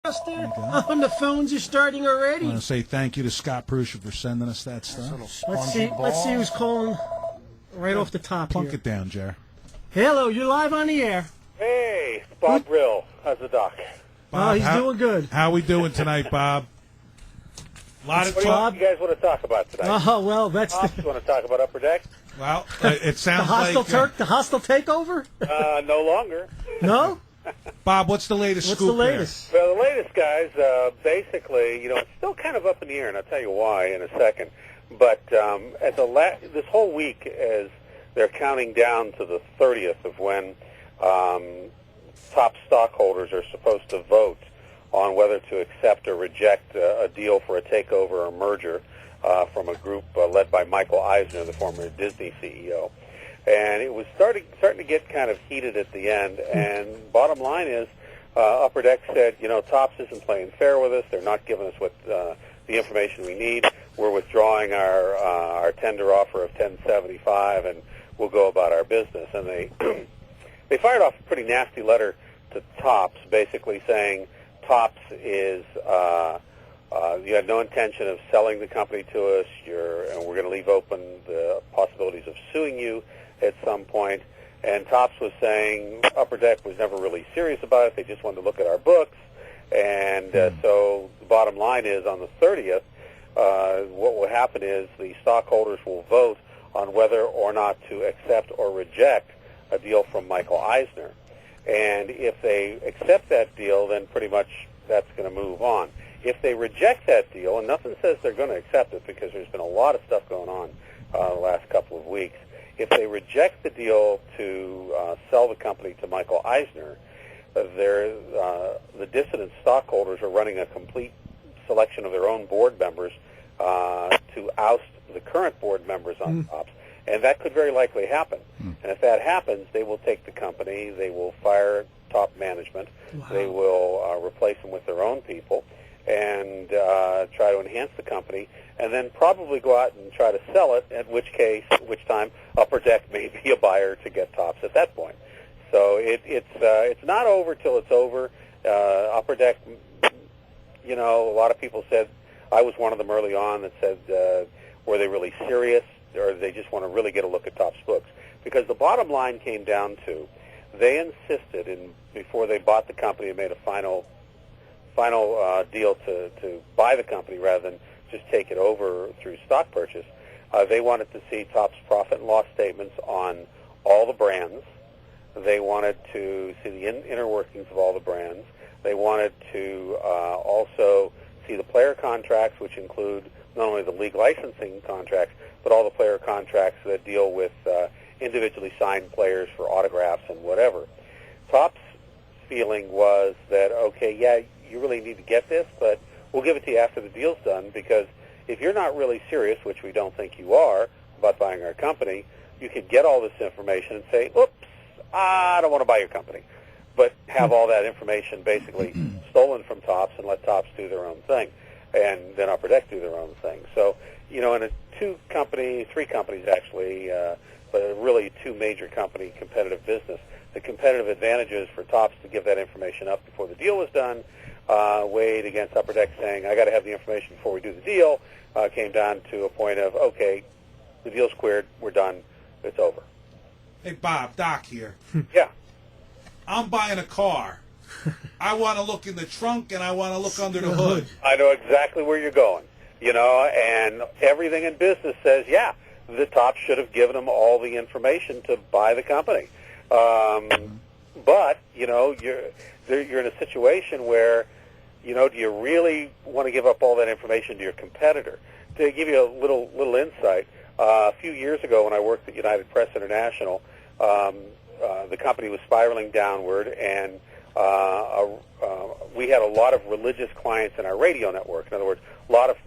There on the phones are starting already. I want to say thank you to Scott Prusha for sending us that stuff. Let's see who's calling right off the top. Plunk here. it down, Jer. Hello, you're live on the air. Hey, it's Bob Brill. How's the doc? Bob, he's doing good. How we doing tonight, Bob? What do you guys want to talk about tonight? Oh, well, that's You want to talk about Upper Deck? Well, it sounds the hostile takeover? No longer. No? Bob, what's the latest What's scoop the latest? there? Well, the latest, guys, basically, it's still kind of up in the air, and I'll tell you why in a second. But this whole week, as they're counting down to the 30th of when top stockholders are supposed to vote on whether to accept or reject a deal for a takeover or merger from a group led by Michael Eisner, the former Disney CEO. And it was starting to get kind of heated at the end. And bottom line is, Upper Deck said, Topps isn't playing fair with us. They're not giving us what the information we need. We're withdrawing our tender offer of $10.75, and we'll go about our business. And they fired off a pretty nasty letter to Topps, basically saying Topps is you had no intention of selling the company to us. And we're going to leave open the possibilities of suing you at some point. And Topps was saying Upper Deck was never really serious about it. They just wanted to look at our books. And so the bottom line is, on the 30th, what will happen is the stockholders will vote on whether or not to accept or reject a deal from Michael Eisner. And if they accept that deal, then pretty much that's going to move on. If they reject that deal, and nothing says they're going to accept it because there's been a lot of stuff going on the last couple of weeks, if they reject the deal to sell the company to Michael Eisner, the dissident stockholders are running a complete selection of their own board members to oust the current board members on Topps, and that could very likely happen. And if that happens, they will take the company, they will fire top management, they will replace them with their own people, and try to enhance the company, and then probably go out and try to sell it, at which time Upper Deck may be a buyer to get Topps at that point. So it's not over till it's over. Upper Deck, a lot of people said, I was one of them early on that said, were they really serious, or they just want to really get a look at Topps books? Because the bottom line came down to, they insisted, before they bought the company and made a final deal to buy the company rather than just take it over through stock purchase, they wanted to see Topps profit and loss statements on all the brands. They wanted to see the inner workings of all the brands. They wanted to also see the player contracts, which include not only the league licensing contracts, but all the player contracts that deal with individually signed players for autographs and whatever. Topps' feeling was that, okay, yeah, you really need to get this, but we'll give it to you after the deal's done, because if you're not really serious, which we don't think you are, about buying our company, you could get all this information and say, oops, I don't want to buy your company, but have all that information basically stolen from Topps and let Topps do their own thing, and then Upper Deck do their own thing. So, in a three companies actually, but really two major company competitive business, the competitive advantages for Topps to give that information up before the deal was done weighed against Upper Deck saying, I got to have the information before we do the deal, came down to a point of, okay, the deal's cleared, we're done, it's over. Hey, Bob, Doc here. Yeah. I'm buying a car. I want to look in the trunk, and I want to look under the hood. I know exactly where you're going, and everything in business says, yeah, the Topps should have given them all the information to buy the company. But, you're in a situation where, do you really want to give up all that information to your competitor? To give you a little insight, a few years ago when I worked at United Press International, the company was spiraling downward, and we had a lot of religious clients in our radio network. In other words,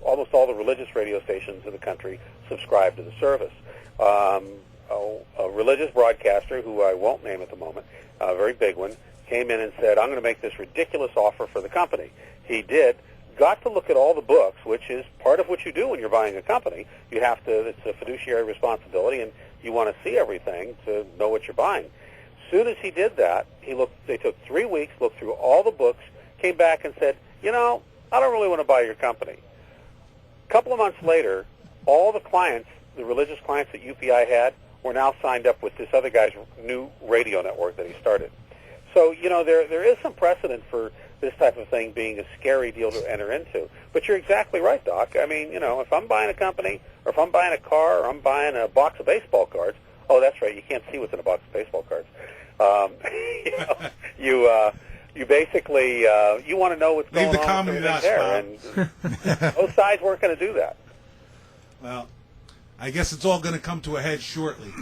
almost all the religious radio stations in the country subscribed to the service. A religious broadcaster, who I won't name at the moment, a very big one, came in and said, I'm going to make this ridiculous offer for the company. He did, got to look at all the books, which is part of what you do when you're buying a company. You have to, it's a fiduciary responsibility, and you want to see everything to know what you're buying. As soon as he did that, they took 3 weeks, looked through all the books, came back and said, I don't really want to buy your company. A couple of months later, all the clients, the religious clients that UPI had, were now signed up with this other guy's new radio network that he started. So, there is some precedent for this type of thing being a scary deal to enter into. But you're exactly right, Doc. I mean, if I'm buying a company, or if I'm buying a car, or I'm buying a box of baseball cards, oh, that's right, you can't see what's in a box of baseball cards. You basically, you want to know what's Leave going the on comedy with to us, everything there. And both sides weren't going to do that. Well, I guess it's all going to come to a head shortly.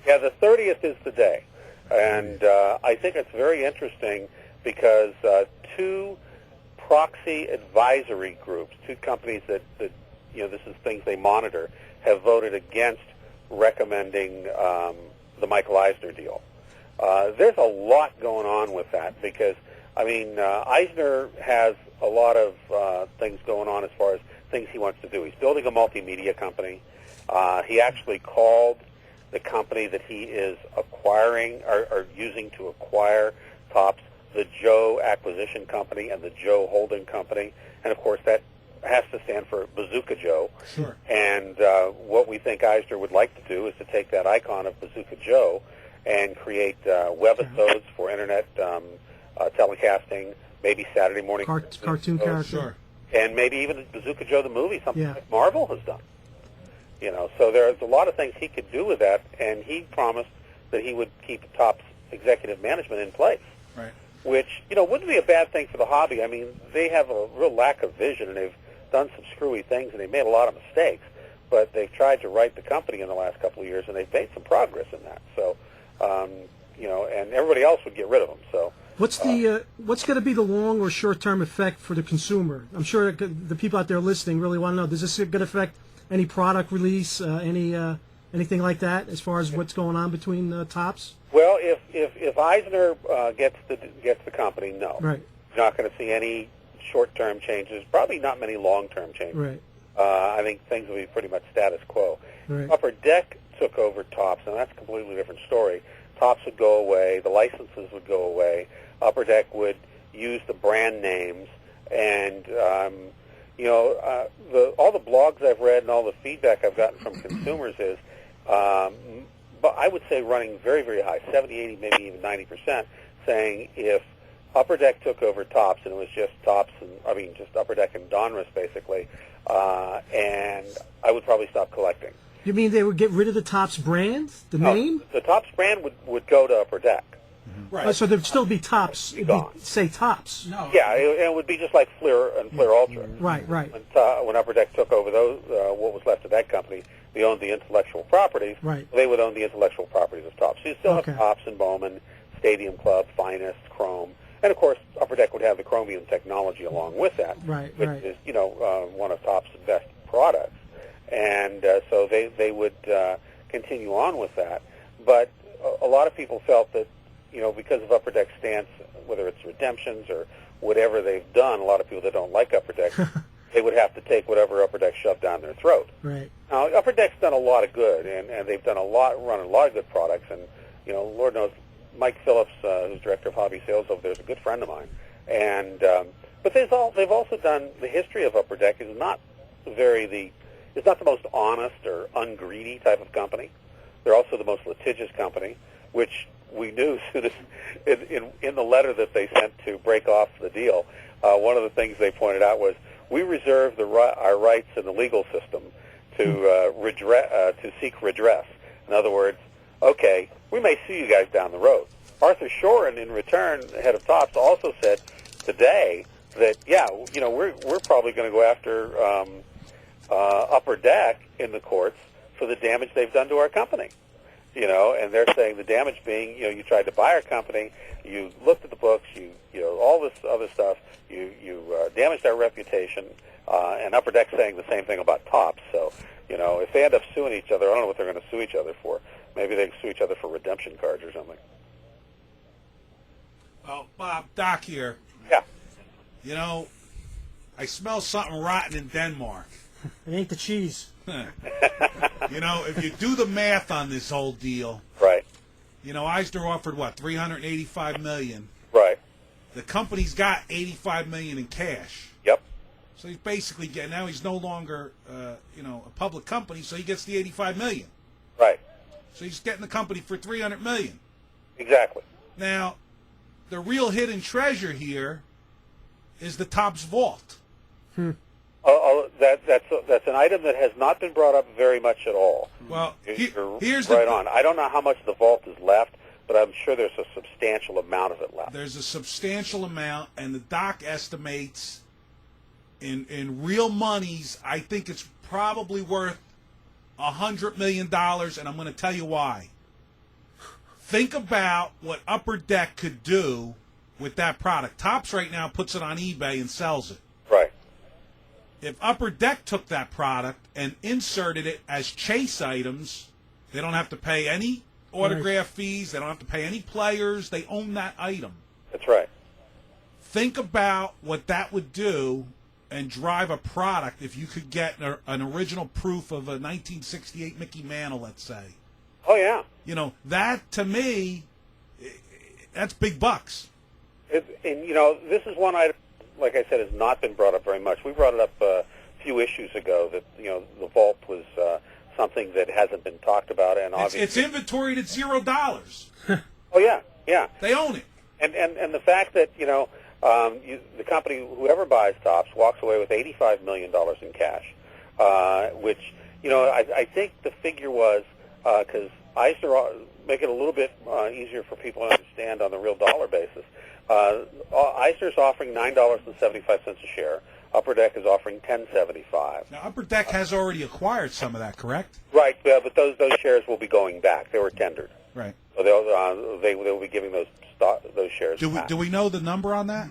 Yeah, the 30th is the day. And I think it's very interesting because two proxy advisory groups, two companies that this is things they monitor, have voted against recommending the Michael Eisner deal. There's a lot going on with that because, Eisner has a lot of things going on as far as things he wants to do. He's building a multimedia company. He actually called the company that he is acquiring or using to acquire Topps the Joe Acquisition Company and the Joe Holding Company. And, of course, that has to stand for Bazooka Joe. Sure. And what we think Eisner would like to do is to take that icon of Bazooka Joe and create webisodes for Internet telecasting, maybe Saturday morning cartoon character. Sure. and maybe even Bazooka Joe the movie, something like Marvel has done. So there's a lot of things he could do with that, and he promised that he would keep Topps executive management in place. Right. Which, wouldn't be a bad thing for the hobby. I mean, they have a real lack of vision, and they've done some screwy things, and they've made a lot of mistakes, but they've tried to right the company in the last couple of years, and they've made some progress in that. So, and everybody else would get rid of them. So, what's going to be the long or short-term effect for the consumer? I'm sure the people out there listening really want to know. Does this going to affect any product release, anything like that, as far as what's going on between Topps? Well, if Eisner gets the company, no, right. You're not going to see any short-term changes. Probably not many long-term changes. Right. I think things will be pretty much status quo. Right. Upper Deck took over Topps, and that's a completely different story. Topps would go away, the licenses would go away. Upper Deck would use the brand names, and all the blogs I've read and all the feedback I've gotten from consumers is, but I would say running very, very high, 70, 80, maybe even 90%, saying if Upper Deck took over Topps and it was just just Upper Deck and Donruss basically, and I would probably stop collecting. You mean they would get rid of the Topps brand, the name? The Topps brand would go to Upper Deck. Right. Oh, so there'd still be Topps. It'd be, say Topps. No. Yeah, it would be just like Fleer and Fleer Ultra. Right. When Upper Deck took over those, what was left of that company, they owned the intellectual properties. Right. They would own the intellectual properties of Topps. So you still Okay. have Topps and Bowman, Stadium Club, Finest, Chrome, and of course Upper Deck would have the Chromium technology along with that, Right. which is one of Topps' best products, and so they would continue on with that. But a lot of people felt that because of Upper Deck's stance, whether it's redemptions or whatever they've done, a lot of people that don't like Upper Deck, they would have to take whatever Upper Deck shoved down their throat. Right. Now, Upper Deck's done a lot of good, and they've done run a lot of good products, and Lord knows, Mike Phillips, who's director of hobby sales over there, is a good friend of mine. And but they've also done, the history of Upper Deck is not it's not the most honest or ungreedy type of company. They're also the most litigious company, which we knew as soon as in the letter that they sent to break off the deal. One of the things they pointed out was, we reserve our rights in the legal system to seek redress. In other words, okay, we may sue you guys down the road. Arthur Shorin, in return, the head of Topps, also said today that we're probably going to go after Upper Deck in the courts for the damage they've done to our company. And they're saying the damage being, you tried to buy our company, you looked at the books, all this other stuff, you damaged our reputation, and Upper Deck saying the same thing about Topps. So, if they end up suing each other, I don't know what they're going to sue each other for. Maybe they can sue each other for redemption cards or something. Well, Bob, Doc here. Yeah. I smell something rotten in Denmark. It ain't the cheese. If you do the math on this whole deal, Right. Eisner offered what, $385 million. Right. The company's got $85 million in cash. Yep. So he's basically getting, now he's no longer a public company, so he gets the $85 million. Right. So he's getting the company for $300 million. Exactly. Now, the real hidden treasure here is the Topps vault. That's an item that has not been brought up very much at all. Well, You're here's right the on. I don't know how much the vault is left, but I'm sure there's a substantial amount of it left. There's a substantial amount, and the doc estimates in real monies, I think it's probably worth $100 million, and I'm going to tell you why. Think about what Upper Deck could do with that product. Topps right now puts it on eBay and sells it. Right. If Upper Deck took that product and inserted it as chase items, they don't have to pay any autograph fees. They don't have to pay any players. They own that item. That's right. Think about what that would do and drive a product if you could get an original proof of a 1968 Mickey Mantle, let's say. Oh, yeah. That to me, that's big bucks. And, this is one item, like I said, has not been brought up very much. We brought it up a few issues ago that, the vault was something that hasn't been talked about. And obviously, it's inventoried at $0. Oh, yeah, yeah. They own it. And the fact that, the company, whoever buys Topps, walks away with $85 million in cash, which, I think the figure was, because Eisner, make it a little bit easier for people to understand on the real dollar basis, Eisner's offering $9.75 a share. Upper Deck is offering $10.75. Now, Upper Deck has already acquired some of that, correct? Right, but those shares will be going back. They were tendered. Right. So they will be giving those shares back. Do we know the number on that?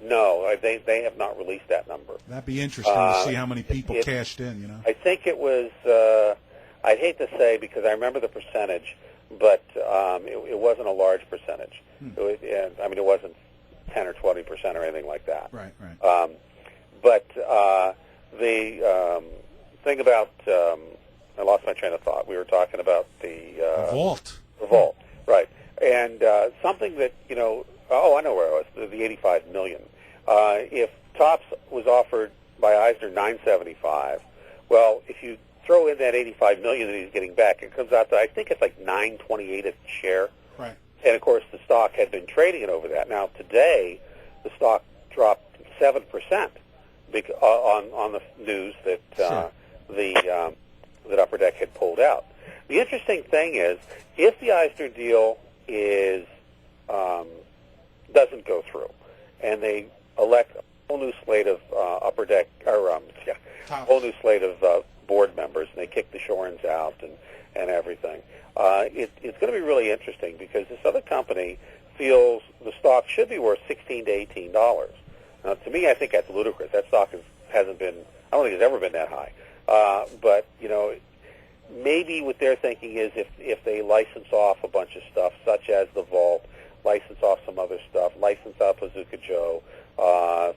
No, they have not released that number. That'd be interesting to see how many people cashed in. I think it was. I'd hate to say because I remember the percentage, but it wasn't a large percentage. It wasn't 10 or 20% or anything like that. Right. But the thing about I lost my train of thought. We were talking about the vault. The vault, right? And something that I know where I was. The $85 million. If Topps was offered by Eisner $9.75, well, if you throw in that $85 million that he's getting back, it comes out to I think it's like $9.28 a share. Right. And of course, the stock had been trading it over that. Now today, the stock dropped 7% on the news that that Upper Deck had pulled out. The interesting thing is, if the Eisner deal doesn't go through, and they elect a whole new slate of Upper Deck whole new slate of board members, and they kick the Shorens out and everything, it's going to be really interesting because this other company feels the stock should be worth $16 to $18. Now, to me, I think that's ludicrous. That stock hasn't been. I don't think it's ever been that high. But maybe what they're thinking is if they license off a bunch of stuff, such as the vault, license off some other stuff, license out Bazooka Joe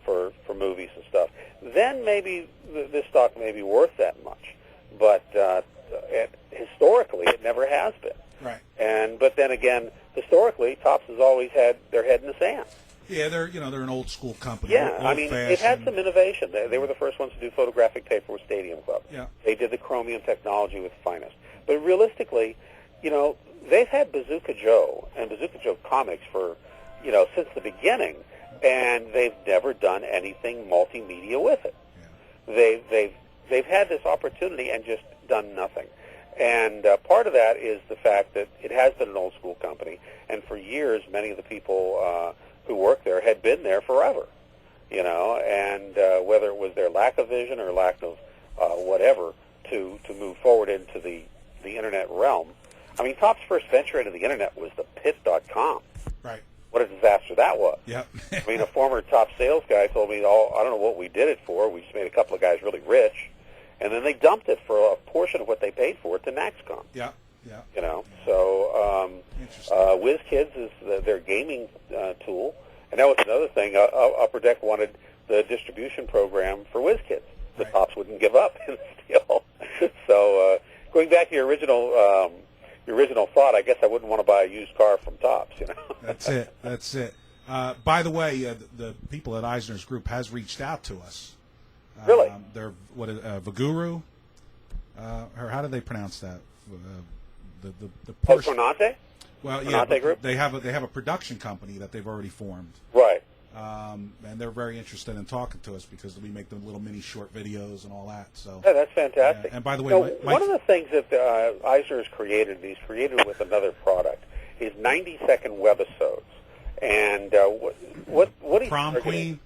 for movies and stuff, then maybe this stock may be worth that much. But historically, it never has been. Right. But then again, historically, Topps has always had their head in the sand. Yeah, they're an old school company. Yeah, I mean, they've had some innovation. They were the first ones to do photographic tape for Stadium Club. Yeah. They did the chromium technology with Finest. But realistically, they've had Bazooka Joe and Bazooka Joe comics for, since the beginning, and they've never done anything multimedia with it. Yeah. They've had this opportunity and just done nothing. And part of that is the fact that it has been an old school company, and for years, many of the people who work there had been there forever, and whether it was their lack of vision or lack of whatever to move forward into the internet realm. I mean, Topps' first venture into the internet was the pit.com. Right. What a disaster that was. Yep. I mean, a former Topps sales guy told me, I don't know what we did it for. We just made a couple of guys really rich, and then they dumped it for a portion of what they paid for it to Naxcom. Yeah. So WizKids is their gaming tool, and that was another thing. Upper Deck wanted the distribution program for WizKids. The Topps wouldn't give up in the deal. So going back to your original thought, I guess I wouldn't want to buy a used car from Topps. That's it. By the way, the people at Eisner's Group has reached out to us. Really? They're Vaguru, or how do they pronounce that? The person. Conante? Well, yeah, Conante Group? they have a production company that they've already formed. Right. And they're very interested in talking to us because we make them little mini short videos and all that. So Yeah, that's fantastic. and by the way, Now, Mike, one of the things that Eisner has created, he's created with another product, is 90-second webisodes. And what he's Prom targeting Queen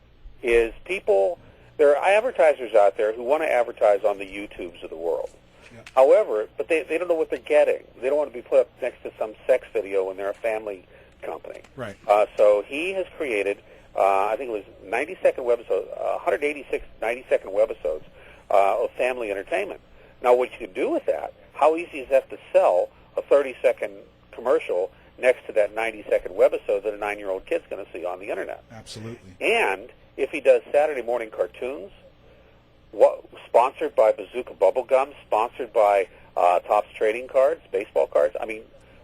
is people. There are advertisers out there who want to advertise on the YouTubes of the world. Yeah. However, but they don't know what they're getting. They don't want to be put up next to some sex video when they're a family company. Right. So he has created, I think it was 90-second webisodes, 186 90-second webisodes of family entertainment. Now, what you can do with that, how easy is that to sell a 30-second commercial next to that 90-second webisode that a 9-year-old kid's going to see on the internet? Absolutely. And if he does Saturday morning cartoons, sponsored by Bazooka Bubblegum, sponsored by Topps Trading Cards, baseball cards, I mean,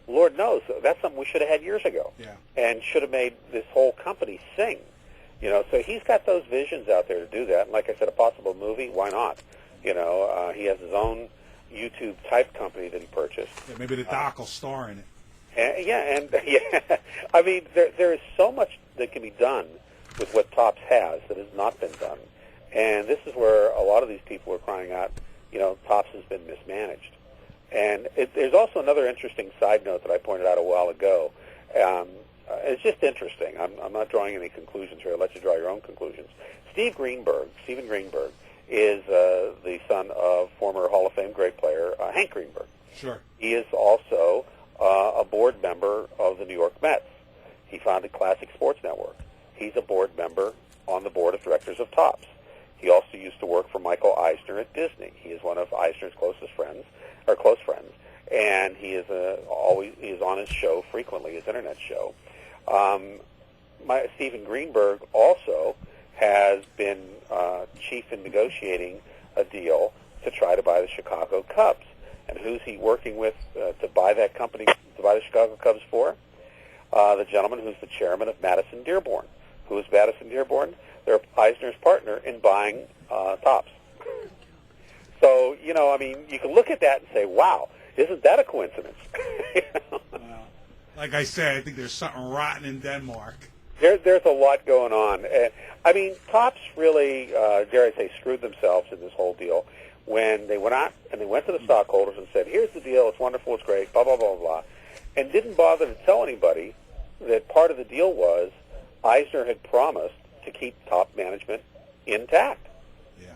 Lord knows, that's something we should have had years ago. Yeah. And should have made this whole company sing. You know, so he's got those visions out there to do that. And like I said, a possible movie, why not? You know, he has his own YouTube-type company that he purchased. Yeah, maybe the doc will star in it. Yeah, I mean, there is so much that can be done with what Topps has that has not been done. And this is where a lot of these people are crying out, you know, Topps has been mismanaged. And there's also another interesting side note that I pointed out a while ago. It's just interesting. I'm not drawing any conclusions here. I'll let you draw your own conclusions. Steven Greenberg, is the son of former Hall of Fame great player Hank Greenberg. Sure. He is also a board member of the New York Mets. He founded Classic Sports Network. He's a board member on the board of directors of Topps. He also used to work for Michael Eisner at Disney. He is one of Eisner's close friends, and he is on his show frequently, his internet show. Steven Greenberg also has been chief in negotiating a deal to try to buy the Chicago Cubs. And who's he working with to buy that company, to buy the Chicago Cubs for? The gentleman who's the chairman of Madison Dearborn. Who is Madison Dearborn? They're Eisner's partner in buying Topps. So, you know, I mean, you can look at that and say, wow, isn't that a coincidence? You know? Well, like I said, I think there's something rotten in Denmark. There's a lot going on. I mean, Topps really, dare I say, screwed themselves in this whole deal when they went out and they went to the stockholders and said, here's the deal, it's wonderful, it's great, blah, blah, blah, blah, and didn't bother to tell anybody that part of the deal was Eisner had promised to keep top management intact. Yeah.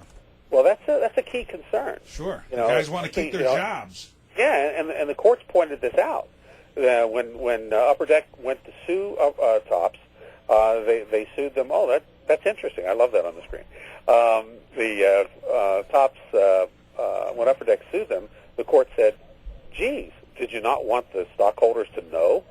Well, that's a key concern. Sure. You The know, guys want to keep their jobs. Yeah, and the courts pointed this out. When Upper Deck went to sue Topps, they sued them. Oh, that's interesting. I love that on the screen. Topps, when Upper Deck sued them, the court said, geez, did you not want the stockholders to know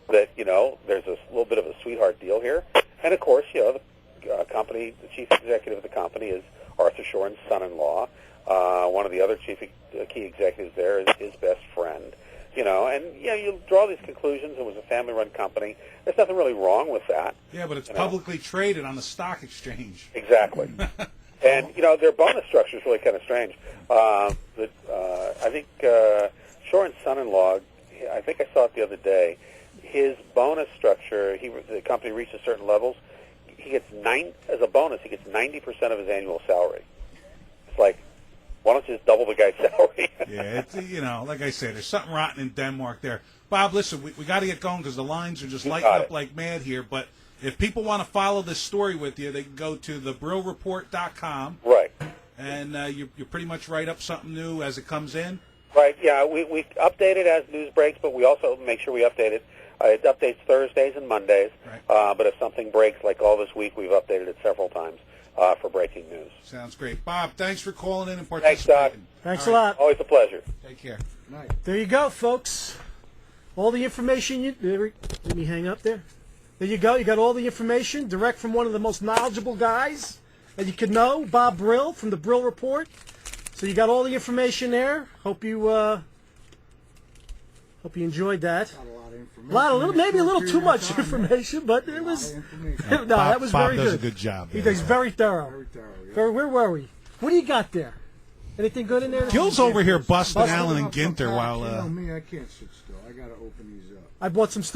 that, you know, there's a little bit of a sweetheart deal here? And, of course, you know, the company, the chief executive of the company is Arthur Shorin's son-in-law. One of the other key executives there is his best friend. You know, and you draw these conclusions. It was a family-run company. There's nothing really wrong with that. Yeah, but it's publicly traded on the stock exchange. Exactly. And you know, their bonus structure is really kind of strange. I think Shorin's son-in-law, I think I saw it the other day. His bonus structure, the company reaches certain levels. He gets as a bonus. He gets 90% of his annual salary. It's like, why don't you just double the guy's salary? Yeah, it's, you know, like I say, there's something rotten in Denmark there. Bob, listen, we got to get going because the lines are just lighting up like mad here. But if people want to follow this story with you, they can go to thebrillreport.com. Right. And you pretty much write up something new as it comes in. Right, yeah. We update it as news breaks, but we also make sure we update it. It updates Thursdays and Mondays. Right. But if something breaks, like all this week, we've updated it several times for breaking news. Sounds great. Bob, thanks for calling in and Thanks, Doc. participating. Thanks All a right. lot. Always a pleasure. Take care. Night. There you go, folks. All the information let me hang up there. There you go. You got all the information direct from one of the most knowledgeable guys that you could know, Bob Brill from the Brill Report. So you got all the information there. Hope you enjoyed that. Got a lot of maybe a little too much information, but it was. No, that was Bob very does good. a good job. He does very thorough. Very thorough, yeah. Where were we? What do you got there? Anything good in there? Gil's over here busting Busting Allen Open and up some Ginter packs. while. You know me, I can't sit still. I got to open these up. I bought some stuff.